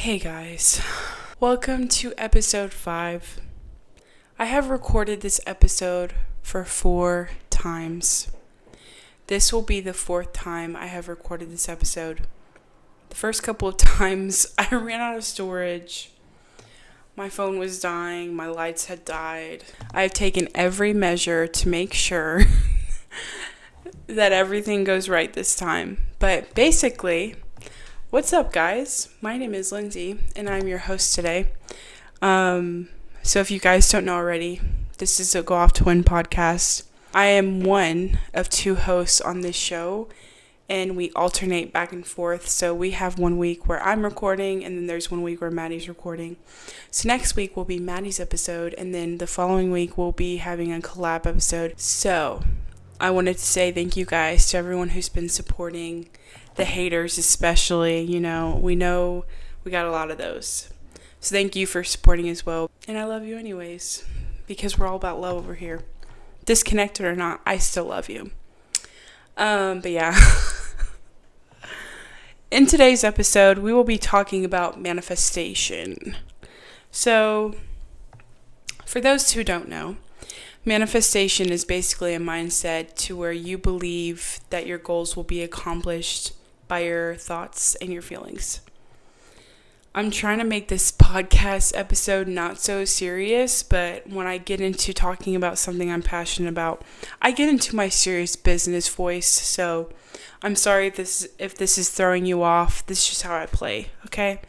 Hey guys, welcome to episode 5. I have recorded this episode for 4 times. This will be the 4th time I have recorded this episode. The first couple of times I ran out of storage. My phone was dying, my lights had died. I have taken every measure to make sure that everything goes right this time. But basically, what's up, guys? My name is Lindsey, and I'm your host today. So if you guys don't know already, this is a Go Off to Win podcast. I am one of 2 hosts on this show, and we alternate back and forth. So we have 1 week where I'm recording, and then there's 1 week where Maddy's recording. So next week will be Maddy's episode, and then the following week we'll be having a collab episode. So I wanted to say thank you guys to everyone who's been supporting. The haters especially, we know we got a lot of those. So thank you for supporting as well. And I love you anyways, because we're all about love over here. Disconnected or not, I still love you. But yeah. In today's episode, we will be talking about manifestation. So, for those who don't know, manifestation is basically a mindset to where you believe that your goals will be accomplished by your thoughts and your feelings. I'm trying to make this podcast episode not so serious, but when I get into talking about something I'm passionate about, I get into my serious business voice. So I'm sorry if this is throwing you off. This is just how I play, okay?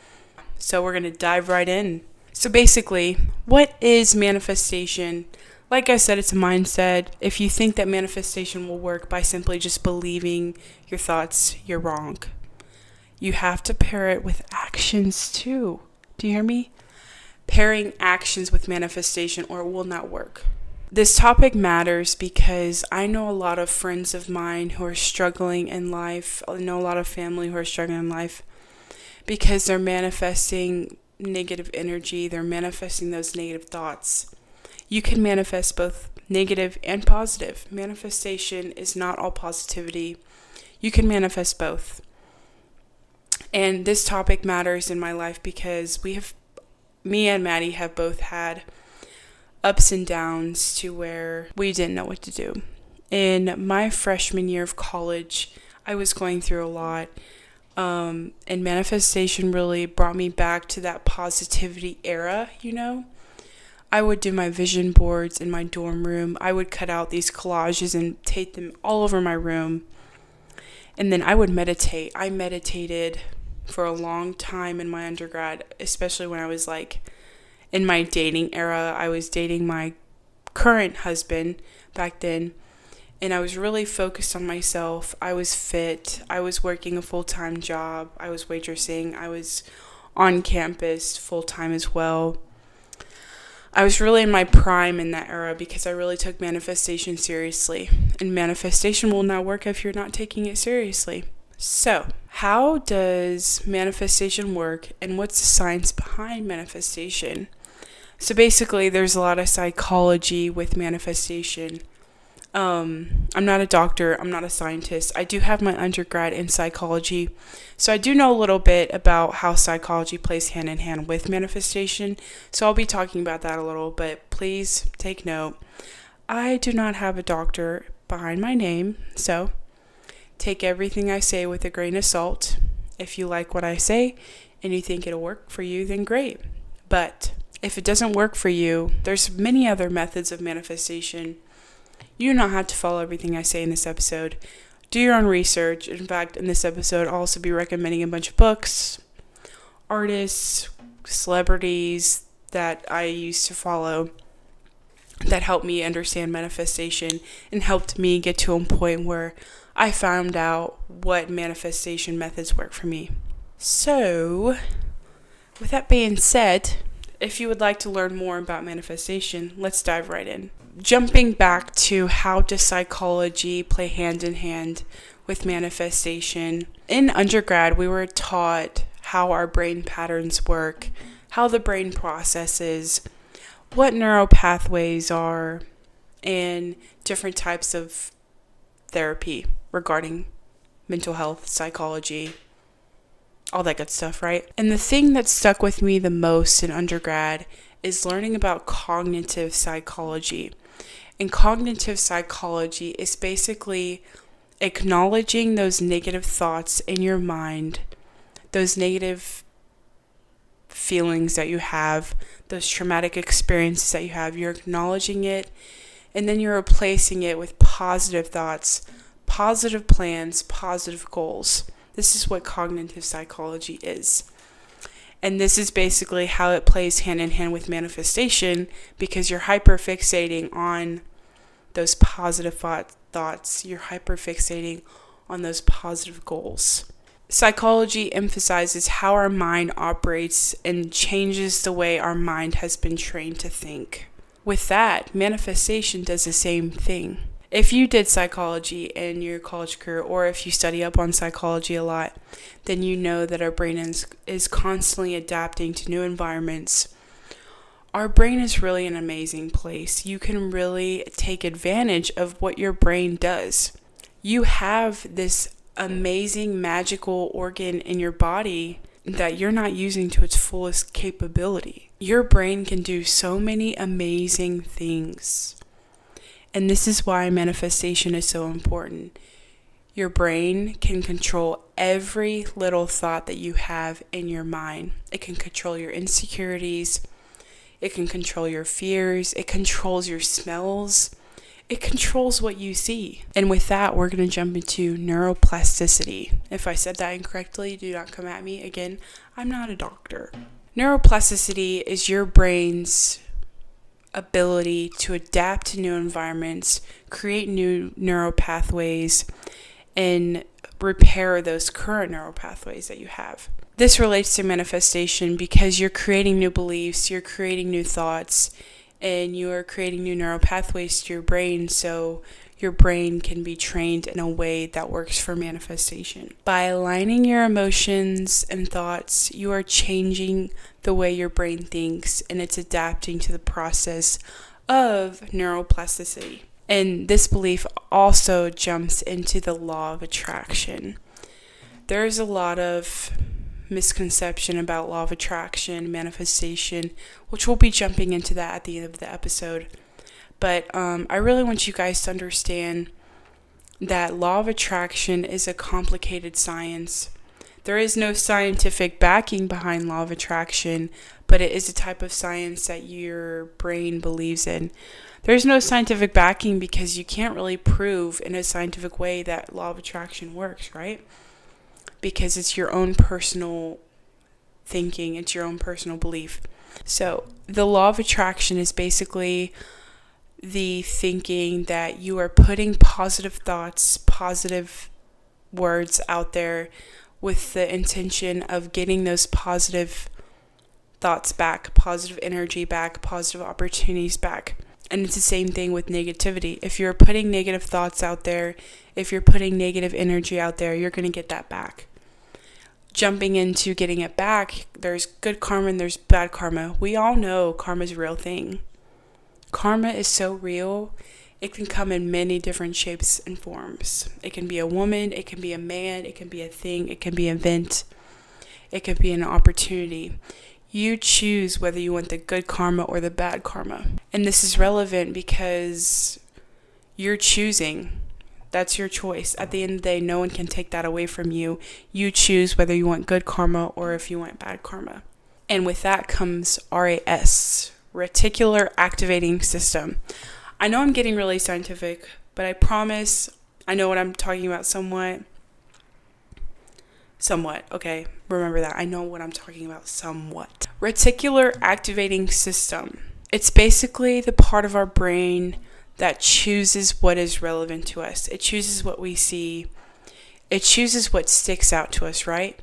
So we're going to dive right in. So basically, what is manifestation? Like I said, it's a mindset. If you think that manifestation will work by simply just believing your thoughts, you're wrong. You have to pair it with actions too. Do you hear me? Pairing actions with manifestation or it will not work. This topic matters because I know a lot of friends of mine who are struggling in life. I know a lot of family who are struggling in life because they're manifesting negative energy. They're manifesting those negative thoughts. You can manifest both negative and positive. Manifestation is not all positivity. You can manifest both. And this topic matters in my life because me and Maddy have both had ups and downs to where we didn't know what to do. In my freshman year of college, I was going through a lot. And manifestation really brought me back to that positivity era, I would do my vision boards in my dorm room. I would cut out these collages and tape them all over my room. And then I would meditate. I meditated for a long time in my undergrad, especially when I was in my dating era. I was dating my current husband back then. And I was really focused on myself. I was fit. I was working a full-time job. I was waitressing. I was on campus full-time as well. I was really in my prime in that era because I really took manifestation seriously. And manifestation will not work if you're not taking it seriously. So, how does manifestation work and what's the science behind manifestation? So basically, there's a lot of psychology with manifestation. I'm not a doctor, I'm not a scientist. I do have my undergrad in psychology, so I do know a little bit about how psychology plays hand in hand with manifestation, so I'll be talking about that a little, but please take note. I do not have a doctor behind my name, so take everything I say with a grain of salt. If you like what I say and you think it'll work for you, then great. But if it doesn't work for you, there's many other methods of manifestation. You do not have to follow everything I say in this episode. Do your own research. In fact, in this episode, I'll also be recommending a bunch of books, artists, celebrities that I used to follow that helped me understand manifestation and helped me get to a point where I found out what manifestation methods work for me. So, with that being said, if you would like to learn more about manifestation, let's dive right in. Jumping back to how does psychology play hand in hand with manifestation. In undergrad, we were taught how our brain patterns work, how the brain processes, what neural pathways are, and different types of therapy regarding mental health, psychology, all that good stuff, right? And the thing that stuck with me the most in undergrad is learning about cognitive psychology. And cognitive psychology is basically acknowledging those negative thoughts in your mind, those negative feelings that you have, those traumatic experiences that you have. You're acknowledging it, and then you're replacing it with positive thoughts, positive plans, positive goals. This is what cognitive psychology is. And this is basically how it plays hand in hand with manifestation, because you're hyperfixating on those positive thoughts. You're hyperfixating on those positive goals. Psychology emphasizes how our mind operates and changes the way our mind has been trained to think. With that, manifestation does the same thing. If you did psychology in your college career, or if you study up on psychology a lot, then you know that our brain is constantly adapting to new environments. Our brain is really an amazing place. You can really take advantage of what your brain does. You have this amazing magical organ in your body that you're not using to its fullest capability. Your brain can do so many amazing things. And this is why manifestation is so important. Your brain can control every little thought that you have in your mind. It can control your insecurities. It can control your fears. It controls your smells. It controls what you see. And with that, we're going to jump into neuroplasticity. If I said that incorrectly, do not come at me. Again, I'm not a doctor. Neuroplasticity is your brain's ability to adapt to new environments, create new neural pathways, and repair those current neural pathways that you have. This relates to manifestation because you're creating new beliefs, you're creating new thoughts, and you are creating new neural pathways to your brain, so your brain can be trained in a way that works for manifestation. By aligning your emotions and thoughts, you are changing the way your brain thinks, and it's adapting to the process of neuroplasticity. And this belief also jumps into the law of attraction. There's a lot of misconception about law of attraction, manifestation, which we'll be jumping into that at the end of the episode. But I really want you guys to understand that law of attraction is a complicated science. There is no scientific backing behind law of attraction, but it is a type of science that your brain believes in. There's no scientific backing because you can't really prove in a scientific way that law of attraction works, right? Because it's your own personal thinking, it's your own personal belief. So the law of attraction is basically the thinking that you are putting positive thoughts, positive words out there with the intention of getting those positive thoughts back, positive energy back, positive opportunities back. And it's the same thing with negativity. If you're putting negative thoughts out there, if you're putting negative energy out there, you're going to get that back. Jumping into getting it back, there's good karma and there's bad karma. We all know karma is a real thing. Karma is so real, it can come in many different shapes and forms. It can be a woman, it can be a man, it can be a thing, it can be an event, it can be an opportunity. You choose whether you want the good karma or the bad karma. And this is relevant because you're choosing. That's your choice. At the end of the day, no one can take that away from you. You choose whether you want good karma or if you want bad karma. And with that comes RAS, Reticular Activating System. I know I'm getting really scientific, but I promise I know what I'm talking about somewhat. Okay, remember that. I know what I'm talking about somewhat. Reticular Activating System. It's basically the part of our brain that chooses what is relevant to us. It chooses what we see. It chooses what sticks out to us, right?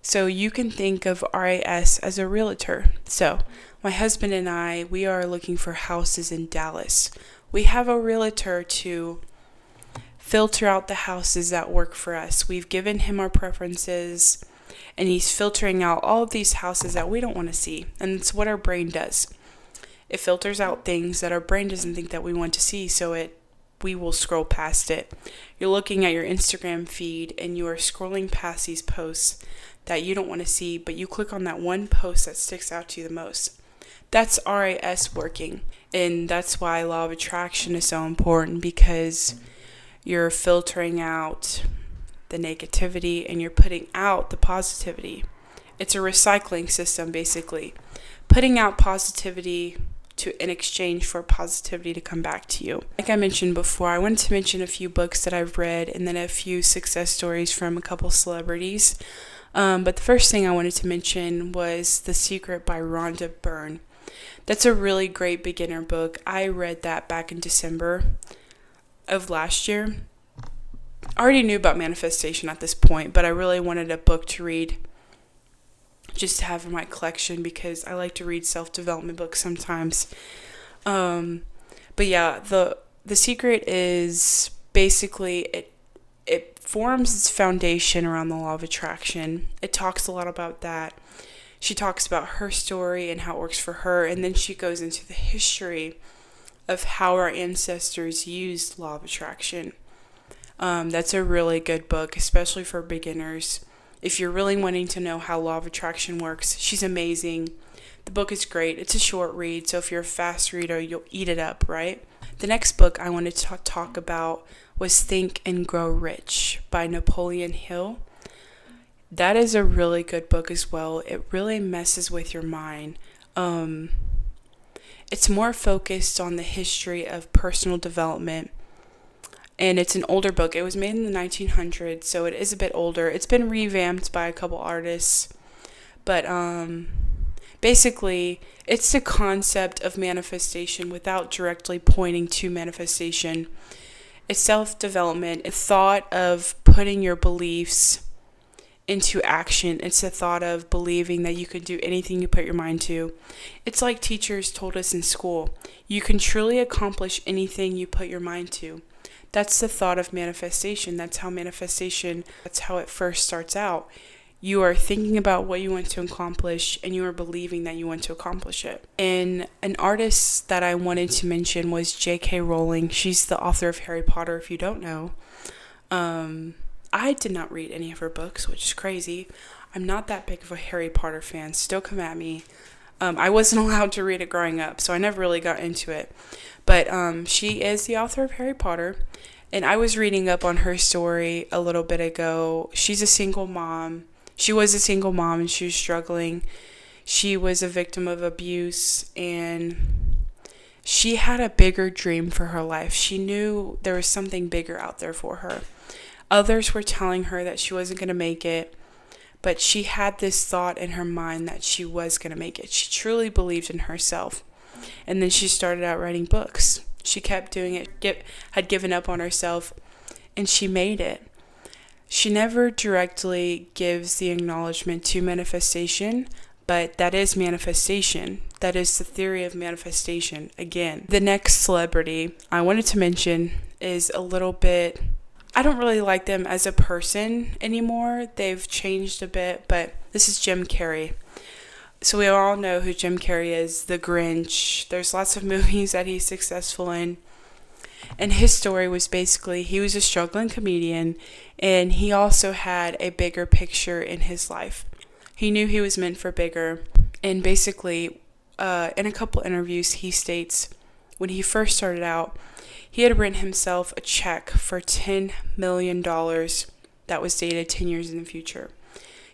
So you can think of RAS as a realtor. So my husband and I, we are looking for houses in Dallas. We have a realtor to filter out the houses that work for us. We've given him our preferences, and he's filtering out all of these houses that we don't want to see. And it's what our brain does. It filters out things that our brain doesn't think that we want to see, so we will scroll past it. You're looking at your Instagram feed and you are scrolling past these posts that you don't want to see, but you click on that one post that sticks out to you the most. That's RAS working. And that's why law of attraction is so important, because you're filtering out the negativity and you're putting out the positivity. It's a recycling system, basically. Putting out positivity in exchange for positivity to come back to you. Like I mentioned before, I wanted to mention a few books that I've read and then a few success stories from a couple celebrities. But the first thing I wanted to mention was The Secret by Rhonda Byrne. That's a really great beginner book. I read that back in December of last year. I already knew about manifestation at this point, but I really wanted a book to read just to have in my collection, because I like to read self-development books sometimes. But yeah, the secret is basically it forms its foundation around the law of attraction. It talks a lot about that. She talks about her story and how it works for her, and then she goes into the history of how our ancestors used law of attraction. That's a really good book, especially for beginners. If you're really wanting to know how law of attraction works, she's amazing. The book is great. It's a short read, so if you're a fast reader, you'll eat it up, right? The next book I wanted to talk about was Think and Grow Rich by Napoleon Hill. That is a really good book as well. It really messes with your mind. It's more focused on the history of personal development. And it's an older book. It was made in the 1900s, so it is a bit older. It's been revamped by a couple artists. But basically, it's the concept of manifestation without directly pointing to manifestation. It's self-development. It's thought of putting your beliefs into action. It's the thought of believing that you can do anything you put your mind to. It's like teachers told us in school. You can truly accomplish anything you put your mind to. That's the thought of manifestation. That's how it first starts out. You are thinking about what you want to accomplish, and you are believing that you want to accomplish it. And an artist that I wanted to mention was J.K. Rowling. She's the author of Harry Potter, if you don't know. I did not read any of her books, which is crazy. I'm not that big of a Harry Potter fan. Still come at me. I wasn't allowed to read it growing up, so I never really got into it. But she is the author of Harry Potter, and I was reading up on her story a little bit ago. She's a single mom. She was a single mom, and she was struggling. She was a victim of abuse, and she had a bigger dream for her life. She knew there was something bigger out there for her. Others were telling her that she wasn't going to make it, but she had this thought in her mind that she was going to make it. She truly believed in herself. And then she started out writing books. She kept doing it, had given up on herself, and she made it. She never directly gives the acknowledgement to manifestation, but that is manifestation. That is the theory of manifestation. Again, the next celebrity I wanted to mention is a little bit... I don't really like them as a person anymore. They've changed a bit, but this is Jim Carrey. So we all know who Jim Carrey is, the Grinch. There's lots of movies that he's successful in. And his story was basically, he was a struggling comedian, and he also had a bigger picture in his life. He knew he was meant for bigger. And basically, in a couple interviews, he states when he first started out, he had written himself a check for $10 million that was dated 10 years in the future.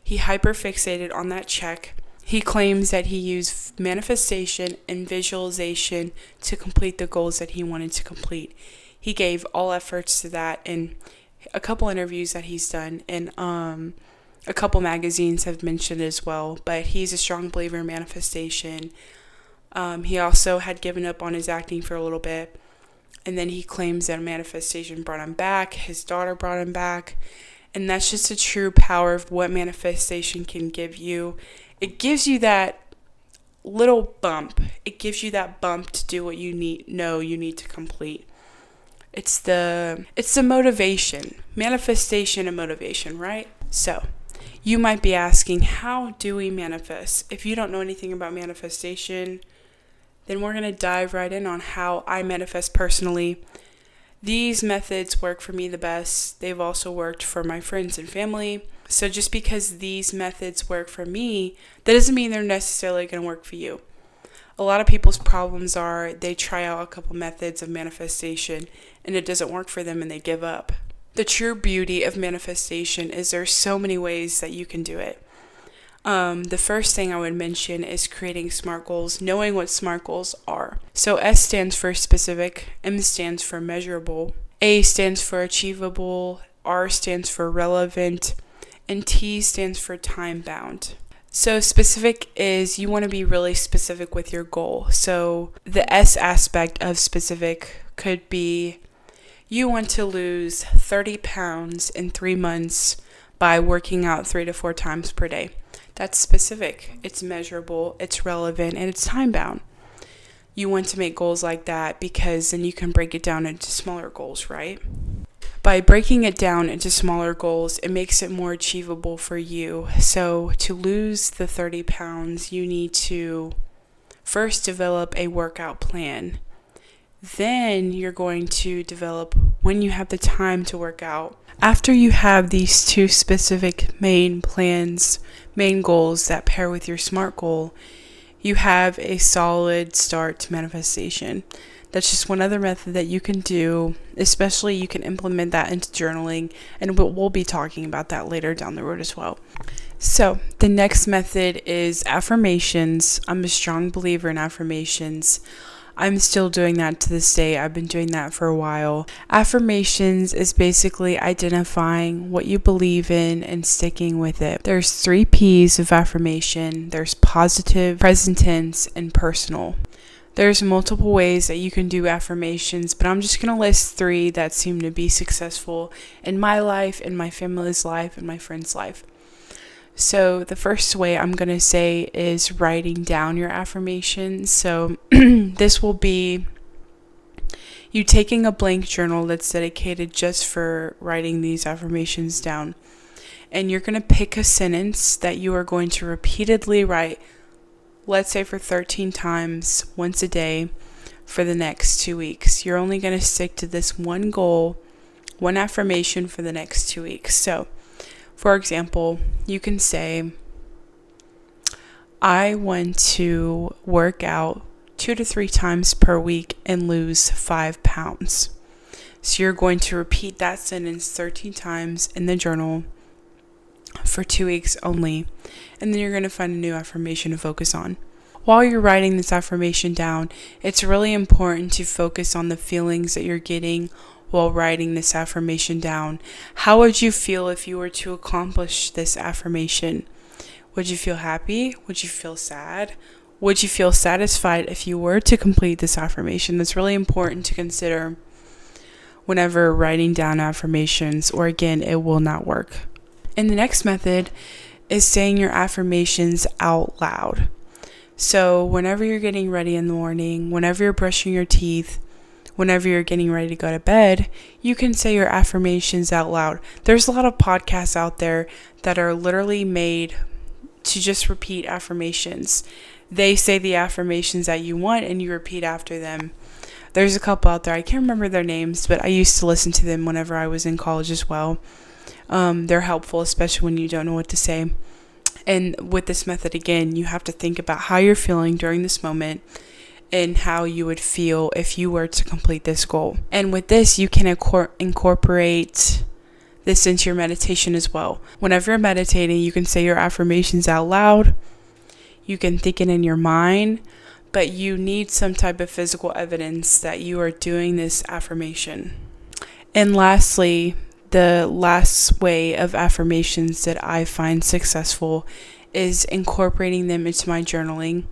He hyperfixated on that check. He claims that he used manifestation and visualization to complete the goals that he wanted to complete. He gave all efforts to that in a couple interviews that he's done, and a couple magazines have mentioned as well, but he's a strong believer in manifestation. He also had given up on his acting for a little bit. And then he claims that manifestation brought him back. His daughter brought him back. And that's just the true power of what manifestation can give you. It gives you that little bump. It gives you that bump to do what you need to complete. It's the motivation. Manifestation and motivation, right? So, you might be asking, how do we manifest? If you don't know anything about manifestation, then we're going to dive right in on how I manifest personally. These methods work for me the best. They've also worked for my friends and family. So just because these methods work for me, that doesn't mean they're necessarily going to work for you. A lot of people's problems are they try out a couple methods of manifestation and it doesn't work for them and they give up. The true beauty of manifestation is there's so many ways that you can do it. The first thing I would mention is creating SMART goals, knowing what SMART goals are. So S stands for specific, M stands for measurable, A stands for achievable, R stands for relevant, and T stands for time bound. So specific is you want to be really specific with your goal. So the S aspect of specific could be you want to lose 30 pounds in 3 months by working out 3 to 4 times per day. That's specific, it's measurable, it's relevant, and it's time bound. You want to make goals like that because then you can break it down into smaller goals, right? By breaking it down into smaller goals, it makes it more achievable for you. So to lose the 30 pounds, you need to first develop a workout plan. Then you're going to develop when you have the time to work out. After you have these two specific main plans, main goals that pair with your SMART goal, you have a solid start to manifestation. That's just one other method that you can do, especially you can implement that into journaling, and we'll be talking about that later down the road as well. So the next method is affirmations. I'm a strong believer in affirmations. I'm still doing that to this day. I've been doing that for a while. Affirmations is basically identifying what you believe in and sticking with it. There's 3 P's of affirmation. There's positive, present tense, and personal. There's multiple ways that you can do affirmations, but I'm just going to list 3 that seem to be successful in my life, in my family's life, and my friend's life. So the first way I'm going to say is writing down your affirmations. So this will be you taking a blank journal that's dedicated just for writing these affirmations down. And you're going to pick a sentence that you are going to repeatedly write, let's say for 13 times, once a day, for the next 2 weeks. You're only going to stick to this one goal, one affirmation for the next 2 weeks. So for example, you can say, I want to work out 2 to 3 times per week and lose 5 pounds. So you're going to repeat that sentence 13 times in the journal for 2 weeks only. And then you're going to find a new affirmation to focus on. While you're writing this affirmation down, it's really important to focus on the feelings that you're getting while writing this affirmation down. How would you feel if you were to accomplish this affirmation? Would you feel happy? Would you feel sad? Would you feel satisfied if you were to complete this affirmation? That's really important to consider whenever writing down affirmations, or again, it will not work. And the next method is saying your affirmations out loud. So whenever you're getting ready in the morning, whenever you're brushing your teeth, whenever you're getting ready to go to bed, you can say your affirmations out loud. There's a lot of podcasts out there that are literally made to just repeat affirmations. They say the affirmations that you want and you repeat after them. There's a couple out there, I can't remember their names, but I used to listen to them whenever I was in college as well. They're helpful, especially when you don't know what to say. And with this method, again, you have to think about how you're feeling during this moment and how you would feel if you were to complete this goal. And with this, you can incorporate this into your meditation as well. Whenever you're meditating, you can say your affirmations out loud. You can think it in your mind, but you need some type of physical evidence that you are doing this affirmation. And lastly, the last way of affirmations that I find successful is incorporating them into my journaling.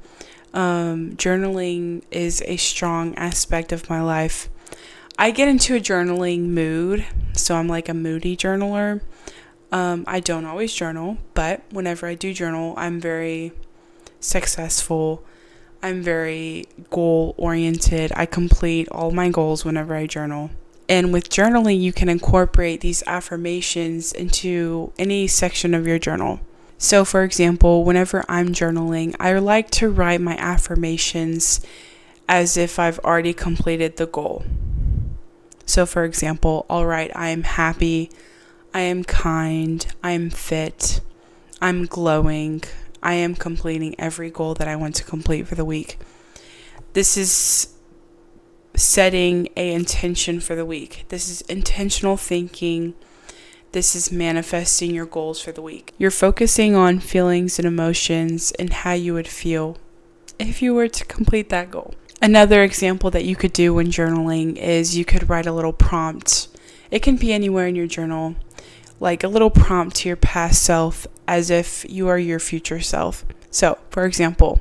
Journaling is a strong aspect of my life. I get into a journaling mood, so I'm like a moody journaler. I don't always journal, but whenever I do journal, I'm very successful. I'm very goal-oriented. I complete all my goals whenever I journal. And with journaling, you can incorporate these affirmations into any section of your journal. So for example, whenever I'm journaling, I like to write my affirmations as if I've already completed the goal. So for example, I'll write, I am happy, I am kind, I am fit, I'm glowing, I am completing every goal that I want to complete for the week. This is setting an intention for the week. This is intentional thinking. This is manifesting your goals for the week. You're focusing on feelings and emotions and how you would feel if you were to complete that goal. Another example that you could do when journaling is you could write a little prompt. It can be anywhere in your journal, like a little prompt to your past self as if you are your future self. So, for example,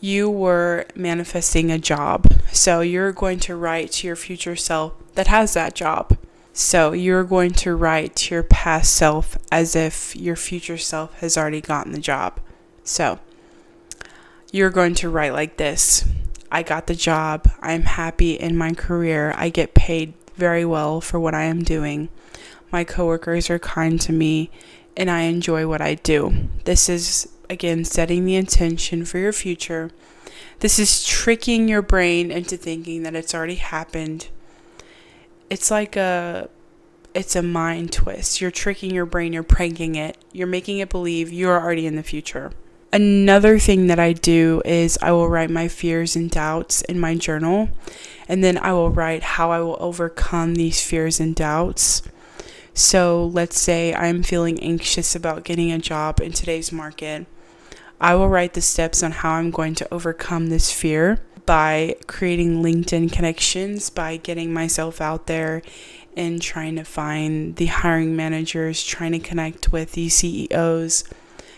you were manifesting a job. So you're going to write to your future self that has that job. So you're going to write to your past self as if your future self has already gotten the job. So you're going to write like this: I got the job. I'm happy in my career. I get paid very well for what I am doing. My coworkers are kind to me and I enjoy what I do. This is, again, setting the intention for your future. This is tricking your brain into thinking that it's already happened. It's a mind twist. You're tricking your brain, you're pranking it. You're making it believe you're already in the future. Another thing that I do is I will write my fears and doubts in my journal, and then I will write how I will overcome these fears and doubts. So let's say I'm feeling anxious about getting a job in today's market. I will write the steps on how I'm going to overcome this fear by creating LinkedIn connections, by getting myself out there and trying to find the hiring managers, trying to connect with the CEOs,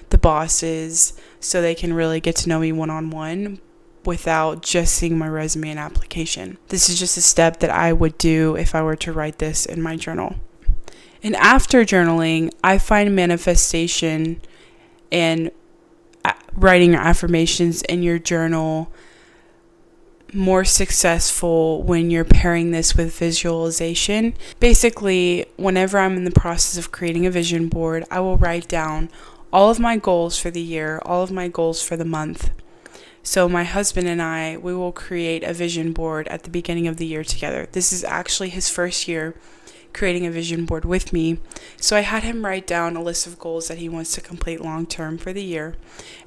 the bosses, so they can really get to know me one-on-one without just seeing my resume and application. This is just a step that I would do if I were to write this in my journal. And after journaling, I find manifestation and writing your affirmations in your journal more successful when you're pairing this with visualization. Basically, whenever I'm in the process of creating a vision board, I will write down all of my goals for the year, all of my goals for the month. So my husband and I, we will create a vision board at the beginning of the year together. This is actually his first year creating a vision board with me. So I had him write down a list of goals that he wants to complete long term for the year.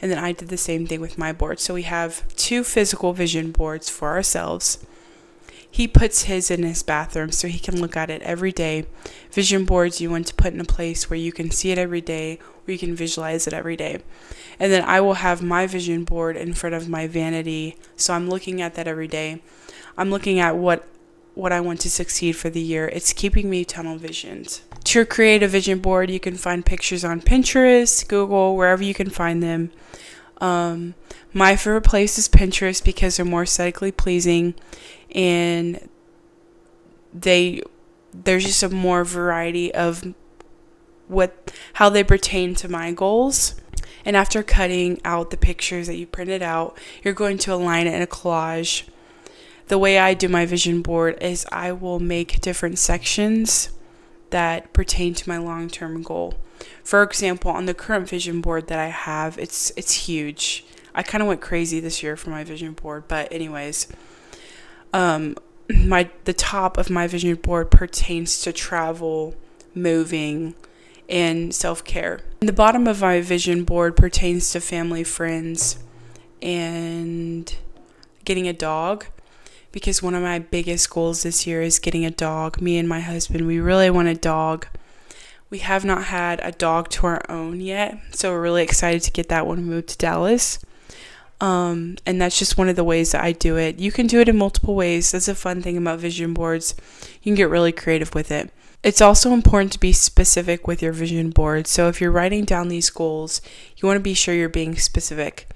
And then I did the same thing with my board. So we have 2 physical vision boards for ourselves. He puts his in his bathroom so he can look at it every day. Vision boards you want to put in a place where you can see it every day, where you can visualize it every day. And then I will have my vision board in front of my vanity. So I'm looking at that every day. I'm looking at what I want to succeed for the year. It's keeping me tunnel visioned. To create a vision board, you can find pictures on Pinterest, Google, wherever you can find them. My favorite place is Pinterest because they're more aesthetically pleasing, and there's just a more variety of how they pertain to my goals. And after cutting out the pictures that you printed out, you're going to align it in a collage. The way I do my vision board is I will make different sections that pertain to my long-term goal. For example, on the current vision board that I have, it's huge. I kind of went crazy this year for my vision board, but anyways, the top of my vision board pertains to travel, moving, and self-care. And the bottom of my vision board pertains to family, friends, and getting a dog. Because one of my biggest goals this year is getting a dog. Me and my husband, we really want a dog. We have not had a dog to our own yet, so we're really excited to get that when we move to Dallas. And that's just one of the ways that I do it. You can do it in multiple ways. That's a fun thing about vision boards. You can get really creative with it. It's also important to be specific with your vision board. So if you're writing down these goals, you want to be sure you're being specific.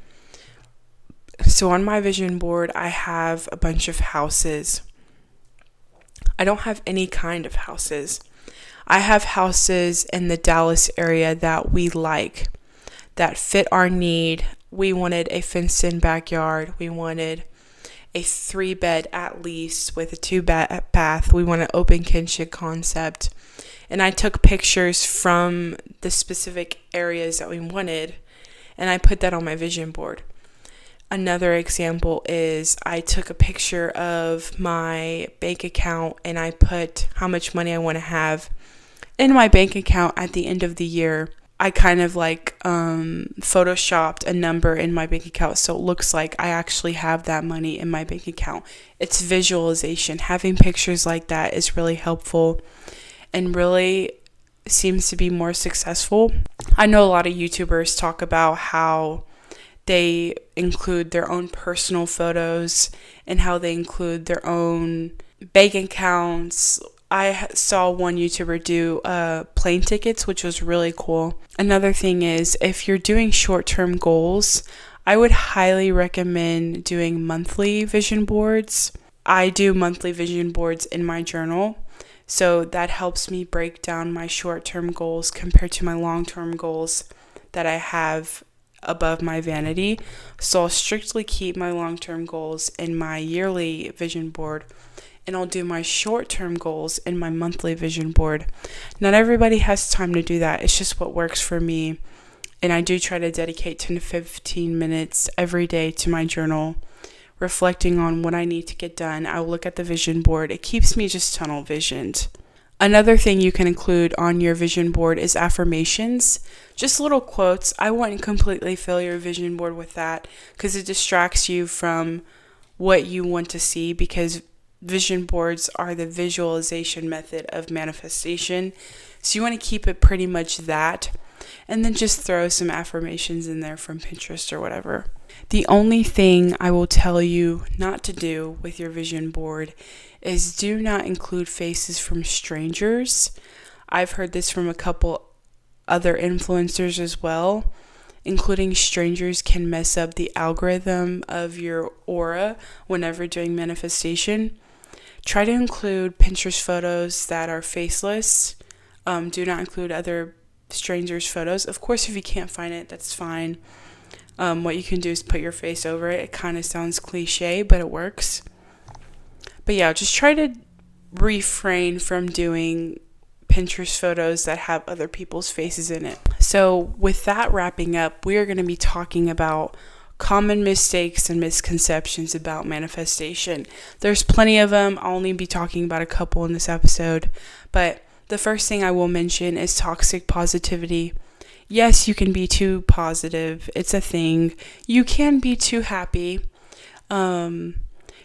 So on my vision board, I have a bunch of houses. I don't have any kind of houses. I have houses in the Dallas area that we like, that fit our need. We wanted a fenced-in backyard. We wanted a 3-bed at least with a 2-bath. We want an open kitchen concept. And I took pictures from the specific areas that we wanted, and I put that on my vision board. Another example is I took a picture of my bank account and I put how much money I want to have in my bank account at the end of the year, I kind of like photoshopped a number in my bank account so it looks like I actually have that money in my bank account. It's visualization. Having pictures like that is really helpful and really seems to be more successful. I know a lot of YouTubers talk about how they include their own personal photos and how they include their own bank accounts. I saw one YouTuber do plane tickets, which was really cool. Another thing is, if you're doing short-term goals, I would highly recommend doing monthly vision boards. I do monthly vision boards in my journal, so that helps me break down my short-term goals compared to my long-term goals that I have above my vanity. So I'll strictly keep my long-term goals in my yearly vision board, and I'll do my short-term goals in my monthly vision board. Not everybody has time to do that. It's just what works for me. And I do try to dedicate 10 to 15 minutes every day to my journal, reflecting on what I need to get done. I will look at the vision board. It keeps me just tunnel visioned. Another thing you can include on your vision board is affirmations. Just little quotes. I wouldn't completely fill your vision board with that because it distracts you from what you want to see, because vision boards are the visualization method of manifestation. So you want to keep it pretty much that, and then just throw some affirmations in there from Pinterest or whatever. The only thing I will tell you not to do with your vision board is do not include faces from strangers. I've heard this from a couple other influencers as well. Including strangers can mess up the algorithm of your aura whenever doing manifestation. Try to include Pinterest photos that are faceless. Do not include other strangers' photos. Of course, if you can't find it, that's fine. What you can do is put your face over it. It kind of sounds cliche, but it works. But yeah, just try to refrain from doing Pinterest photos that have other people's faces in it. So with that wrapping up, we are going to be talking about common mistakes and misconceptions about manifestation. There's plenty of them. I'll only be talking about a couple in this episode. But the first thing I will mention is toxic positivity. Yes, you can be too positive. It's a thing. You can be too happy.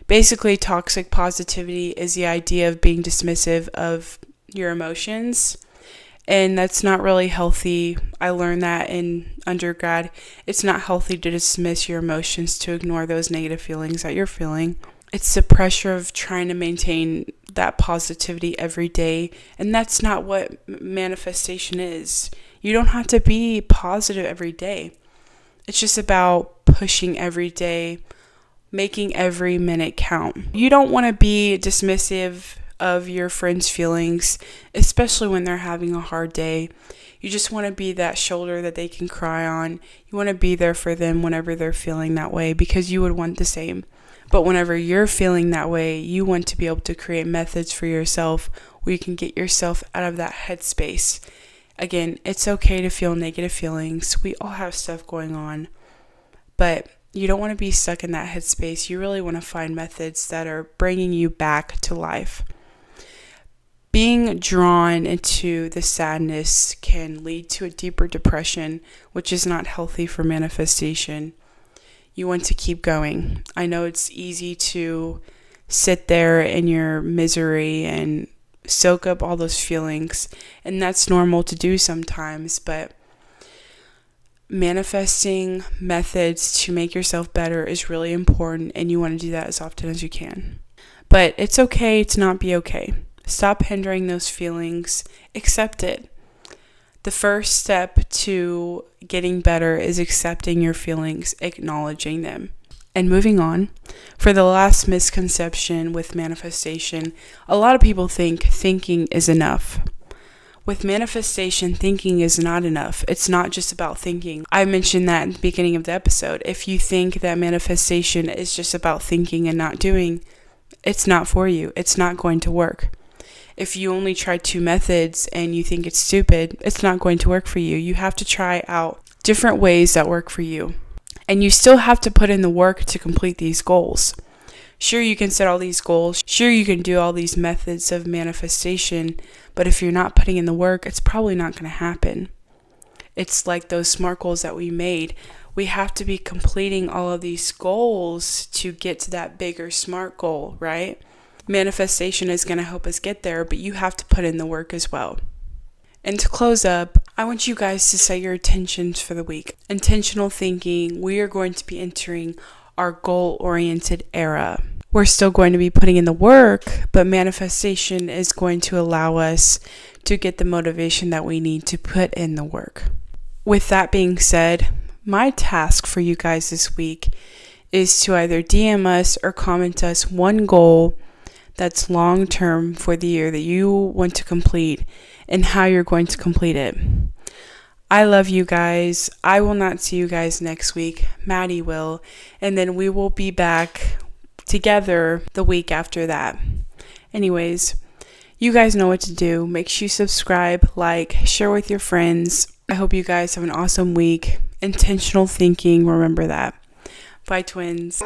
Basically, toxic positivity is the idea of being dismissive of your emotions. And that's not really healthy. I learned that in undergrad. It's not healthy to dismiss your emotions, to ignore those negative feelings that you're feeling. It's the pressure of trying to maintain that positivity every day. And that's not what manifestation is. You don't have to be positive every day. It's just about pushing every day, making every minute count. You don't want to be dismissive of your friends' feelings, especially when they're having a hard day. You just want to be that shoulder that they can cry on. You want to be there for them whenever they're feeling that way, because you would want the same. But whenever you're feeling that way, you want to be able to create methods for yourself where you can get yourself out of that headspace. Again, it's okay to feel negative feelings. We all have stuff going on, but you don't want to be stuck in that headspace. You really want to find methods that are bringing you back to life. Being drawn into the sadness can lead to a deeper depression, which is not healthy for manifestation. You want to keep going. I know it's easy to sit there in your misery and soak up all those feelings, and that's normal to do sometimes, but manifesting methods to make yourself better is really important, and you want to do that as often as you can. But it's okay to not be okay. Stop hindering those feelings. Accept it. The first step to getting better is accepting your feelings, acknowledging them, and moving on. For the last misconception with manifestation, a lot of people think thinking is enough. With manifestation, thinking is not enough. It's not just about thinking. I mentioned that at the beginning of the episode. If you think that manifestation is just about thinking and not doing, it's not for you. It's not going to work. If you only try 2 methods and you think it's stupid, it's not going to work for you. You have to try out different ways that work for you. And you still have to put in the work to complete these goals. Sure, you can set all these goals. Sure, you can do all these methods of manifestation, but if you're not putting in the work, it's probably not going to happen. It's like those SMART goals that we made. We have to be completing all of these goals to get to that bigger SMART goal, right? Manifestation is going to help us get there, but you have to put in the work as well. And to close up, I want you guys to set your intentions for the week. Intentional thinking, we are going to be entering our goal-oriented era. We're still going to be putting in the work, but manifestation is going to allow us to get the motivation that we need to put in the work. With that being said, my task for you guys this week is to either DM us or comment us one goal that's long-term for the year that you want to complete and how you're going to complete it. I love you guys. I will not see you guys next week. Maddy will. And then we will be back together the week after that. Anyways, you guys know what to do. Make sure you subscribe, like, share with your friends. I hope you guys have an awesome week. Intentional thinking, remember that. Bye, twins.